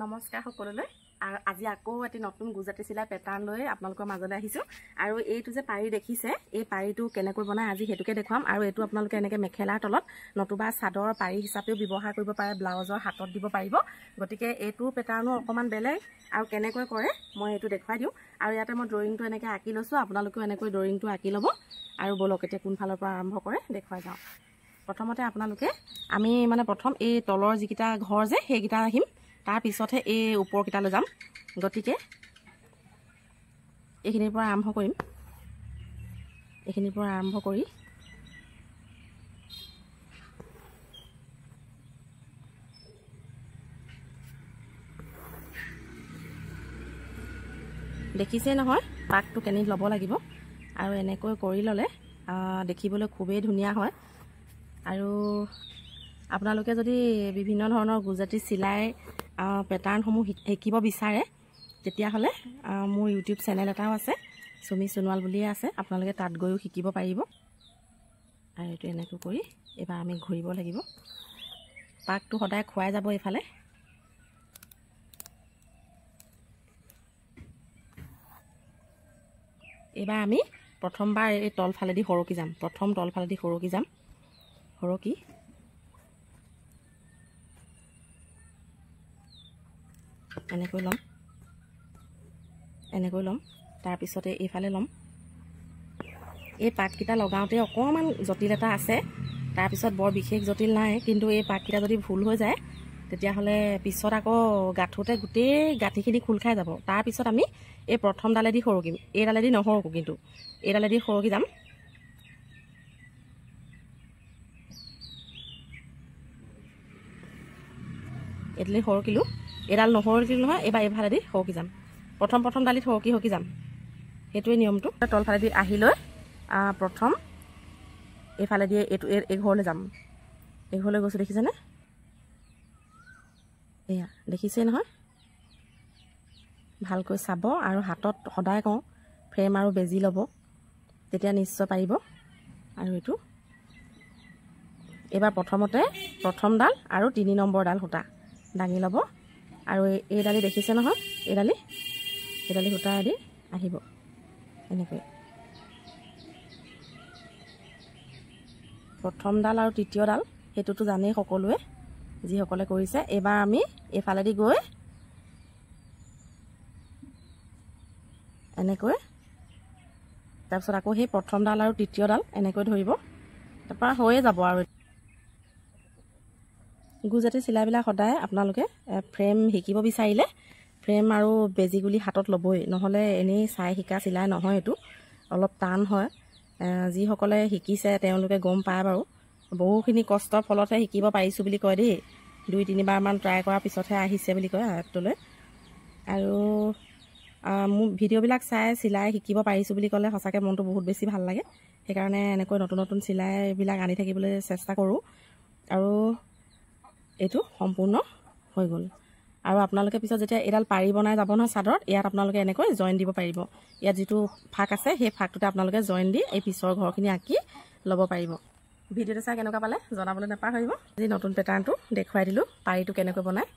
নমস্কাৰ সকলোলৈ। আজি আকৌ এটি নতুন গুজৰাটী চিলাই পেটাৰ্ণ লৈ আপোনালোকৰ মাজলৈ আহিছোঁ। আৰু এইটো যে পাৰি দেখিছে, এই পাৰিটো কেনেকৈ বনায় আজি সেইটোকে দেখুৱাম। আৰু এইটো আপোনালোকে এনেকৈ মেখেলাৰ তলত নতুবা চাদৰ পাৰি হিচাপেও ব্যৱহাৰ কৰিব পাৰে, ব্লাউজৰ হাতত দিব পাৰিব। গতিকে এইটো পেটাৰ্ণো অকণমান বেলেগ আৰু কেনেকৈ কৰে মই এইটো দেখুৱাই দিওঁ। আৰু ইয়াতে মই ড্ৰয়িংটো এনেকৈ আঁকি লৈছোঁ, আপোনালোকেও এনেকৈ ড্ৰয়িংটো আঁকি ল'ব। আৰু বলক এতিয়া কোনফালৰ পৰা আৰম্ভ কৰে দেখুৱাই যাওঁ। প্ৰথমতে আপোনালোকে আমি প্ৰথম এই তলৰ যিকেইটা ঘৰ যে সেইকেইটা আহিম, তাৰ পিছতহে এই ওপৰকেইটালৈ যাম। গতিকে এইখিনিৰ পৰা আৰম্ভ কৰিম। এইখিনিৰ পৰা আৰম্ভ কৰি দেখিছেই নহয় পাকটো কেনে ল'ব লাগিব। আৰু এনেকৈ কৰি ল'লে দেখিবলৈ খুবেই ধুনীয়া হয়। আৰু আপোনালোকে যদি বিভিন্ন ধৰণৰ গুজৰাটী চিলাই পেটাৰ্ণসমূহ শিকিব বিচাৰে তেতিয়াহ'লে মোৰ ইউটিউব চেনেল এটাও আছে, চুমি সোণোৱাল বুলিয়ে আছে, আপোনালোকে তাত গৈও শিকিব পাৰিব। আৰু এইটো এনেকৈ কৰি এইবাৰ আমি ঘূৰিব লাগিব। পাকটো সদায় খুৱাই যাব এইফালে। এইবাৰ আমি প্ৰথমবাৰ এই তলফালেদি সৰকি যাম। প্ৰথম তলফালেদি সৰকি যাম। সৰকি এনেকৈ ল'ম, এনেকৈ ল'ম। তাৰপিছতে এইফালে ল'ম। এই পাককেইটা লগাওঁতে অকণমান জটিলতা আছে, তাৰপিছত বৰ বিশেষ জটিল নাই। কিন্তু এই পাককেইটা যদি ভুল হৈ যায় তেতিয়াহ'লে পিছত আকৌ গাঁঠোতে গোটেই গাঁঠিখিনি খোল খাই যাব। তাৰপিছত আমি এই প্ৰথম ডালেদি সৰকিম, এইডালেদি নসৰকোঁ, কিন্তু এইডালেদি সৰকি যাম। এইডালেদি সৰকিলোঁ, এইডাল নহৰকিলোঁ নহয়, এইবাৰ এইফালেদি সৰকি যাম। প্ৰথম ডালিত সৰকি যাম, সেইটোৱে নিয়মটো। তলফালেদি আহি লৈ প্ৰথম এইফালেদি এই ঘৰলৈ যাম। এই ঘৰলৈ গৈছোঁ, দেখিছেনে? এয়া দেখিছেই নহয়। ভালকৈ চাব আৰু হাতত সদায় কওঁ ফ্ৰেম আৰু বেজি ল'ব, তেতিয়া নিশ্চয় পাৰিব। আৰু এইটো এইবাৰ প্ৰথমতে প্ৰথম ডাল আৰু 3 নম্বৰ ডাল সূতা দাঙি ল'ব। আৰু এইডালি দেখিছে নহয়, এইডালি সূতাদি আহিব এনেকৈ। প্ৰথম ডাল আৰু তৃতীয় ডাল সেইটোতো জানেই সকলোৱে, যিসকলে কৰিছে। এইবাৰ আমি এইফালেদি গৈ এনেকৈ, তাৰপিছত আকৌ সেই প্ৰথম ডাল আৰু তৃতীয় ডাল এনেকৈ ধৰিব, তাৰপৰা হৈয়ে যাব। আৰু গুজৰাটী চিলাইবিলাক সদায় আপোনালোকে ফ্ৰেম শিকিব বিচাৰিলে ফ্ৰেম আৰু বেজি গুলি হাতত ল'বই, নহ'লে এনেই চাই শিকা চিলাই নহয়, এইটো অলপ টান হয়। যিসকলে শিকিছে তেওঁলোকে গম পায় বাৰু, বহুখিনি কষ্টৰ ফলতহে শিকিব পাৰিছোঁ বুলি কয় দেই। 2-3 বাৰমান ট্ৰাই কৰাৰ পিছতহে আহিছে বুলি কয় আয়ত্তলৈ। আৰু মোৰ ভিডিঅ'বিলাক চাই চিলাই শিকিব পাৰিছোঁ বুলি ক'লে সঁচাকৈ মনটো বহুত বেছি ভাল লাগে। সেইকাৰণে এনেকৈ নতুন চিলাইবিলাক আনি থাকিবলৈ চেষ্টা কৰোঁ। আৰু এইটো সম্পূৰ্ণ হৈ গ'ল। আৰু আপোনালোকে পিছত যেতিয়া এইডাল পাৰি বনাই যাব নহয় চাদৰত, ইয়াত আপোনালোকে এনেকৈ জইন দিব পাৰিব। ইয়াত যিটো ফাক আছে সেই ফাকটোতে আপোনালোকে জইন দি এই পিছৰ ঘৰখিনি আঁকি ল'ব পাৰিব। ভিডিঅ'টো চাই কেনেকুৱা পালে জনাবলৈ নাপাহৰিব। আজি নতুন পেটাৰ্ণটো দেখুৱাই দিলোঁ, পাৰিটো কেনেকৈ বনায়।